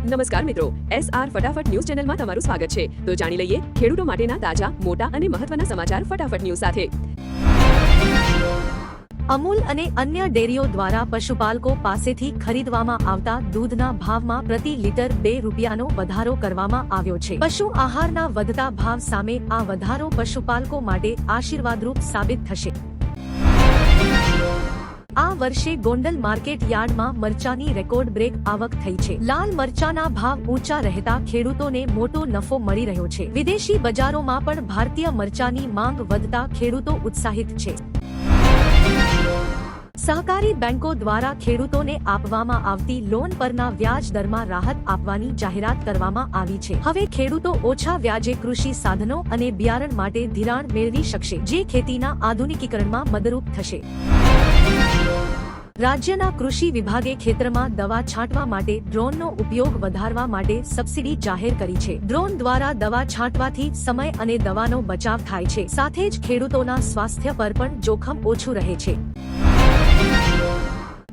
નમસ્કાર મિત્રો, SR ફટાફટ ન્યૂઝ ચેનલમાં તમારું સ્વાગત છે. તો જાણી લઈએ ખેડૂતો માટેના તાજા, મોટા અને મહત્વના સમાચાર ફટાફટ ન્યૂઝ સાથે. અમૂલ અને અન્ય ડેરીઓ દ્વારા પશુપાલકો પાસેથી ખરીદવામાં આવતા દૂધના ભાવમાં પ્રતિ લિટર 2 રૂપિયાનો વધારો કરવામાં આવ્યો છે. પશુ આહારના વધતા ભાવ સામે આ વધારો પશુપાલકો માટે આશીર્વાદરૂપ સાબિત થશે. આ વર્ષે ગોંડલ માર્કેટ યાર્ડમાં મરચાની રેકોર્ડ બ્રેક આવક થઈ છે. લાલ મરચાના ભાવ ઊંચા રહેતા ખેડૂતોને મોટો નફો મળી રહ્યો છે. વિદેશી બજારોમાં પણ ભારતીય મરચાની માંગ વધતા ખેડૂતો ઉત્સાહિત છે. સહકારી બેંકો દ્વારા ખેડૂતોને આપવામાં આવતી લોન પરના વ્યાજ દરમાં રાહત આપવાની જાહેરાત કરવામાં આવી છે. હવે ખેડૂતો ઓછા વ્યાજે કૃષિ સાધનો અને બિયારણ માટે ધિરાણ મેળવી શકશે, જે ખેતીના આધુનિકીકરણમાં મદદરૂપ થશે. રાજ્યના કૃષિ વિભાગે ખેતરમાં દવા છાંટવા માટે ડ્રોનનો ઉપયોગ વધારવા માટે સબસિડી જાહેર કરી છે. ડ્રોન દ્વારા દવા છાંટવાથી સમય અને દવાનો બચાવ થાય છે, સાથે જ ખેડૂતોના સ્વાસ્થ્ય પર પણ જોખમ ઓછું રહે છે.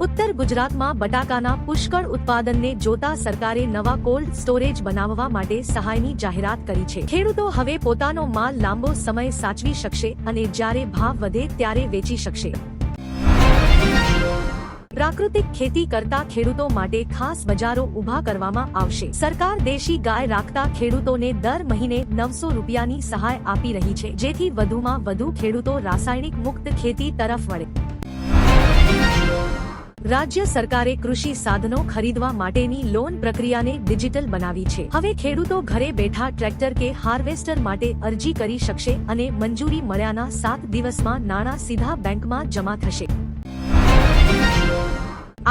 ઉત્તર ગુજરાતમાં બટાકાના પુષ્કળ ઉત્પાદનને જોતા સરકારે નવા કોલ્ડ સ્ટોરેજ બનાવવા માટે સહાયની જાહેરાત કરી છે. ખેડૂતો હવે પોતાનો માલ લાંબો સમય સાચવી શકશે અને જ્યારે ભાવ વધે ત્યારે વેચી શકશે. પ્રાકૃતિક ખેતી કરતા ખેડૂતો માટે ખાસ બજારો ઊભા કરવામાં આવશે. સરકાર દેશી ગાય રાખતા ખેડૂતોને દર મહિને 900 રૂપિયાની સહાય આપી રહી છે, જેથી વધુમાં વધુ ખેડૂતો રાસાયણિક મુક્ત ખેતી તરફ વળે. રાજ્ય સરકારે કૃષિ સાધનો ખરીદવા માટેની લોન પ્રક્રિયાને ડિજિટલ બનાવી છે. હવે ખેડૂતો ઘરે બેઠા ટ્રેક્ટર કે હાર્વેસ્ટર માટે અરજી કરી શકશે અને મંજૂરી મળ્યાના 7 દિવસમાં નાણાં સીધા બેંકમાં જમા થશે.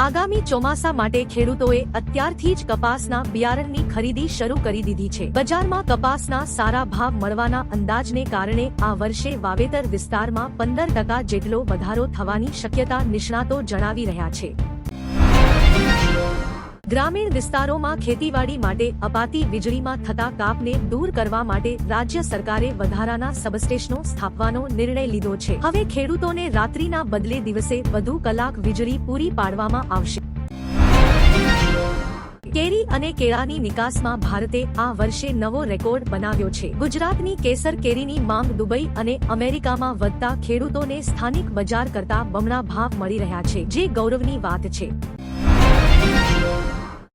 આગામી ચોમાસા માટે ખેડૂતોએ અત્યારથી જ કપાસના બિયારણની ખરીદી શરૂ કરી દીધી છે. બજારમાં કપાસના સારા ભાવ મળવાના અંદાજને કારણે આ વર્ષે વાવેતર વિસ્તારમાં 15% જેટલો વધારો થવાની શક્યતા નિષ્ણાતો જણાવી રહ્યા છે. ગ્રામીણ વિસ્તારોમાં ખેતીવાડી માટે અપાતી વીજળીમાં થતા કાપને દૂર કરવા માટે રાજ્ય સરકારે વધારાના સબસ્ટેશનો સ્થાપવાનો નિર્ણય લીધો છે. હવે ખેડૂતોને રાત્રિના બદલે દિવસે વધુ કલાક વીજળી પૂરી પાડવામાં આવશે. કેરી અને કેળાની નિકાસમાં ભારતે આ વર્ષે નવો રેકોર્ડ બનાવ્યો છે. ગુજરાતની કેસર કેરીની માંગ દુબઈ અને અમેરિકામાં વધતા ખેડૂતોને સ્થાનિક બજાર કરતા બમણા ભાવ મળી રહ્યા છે, જે ગૌરવની વાત છે.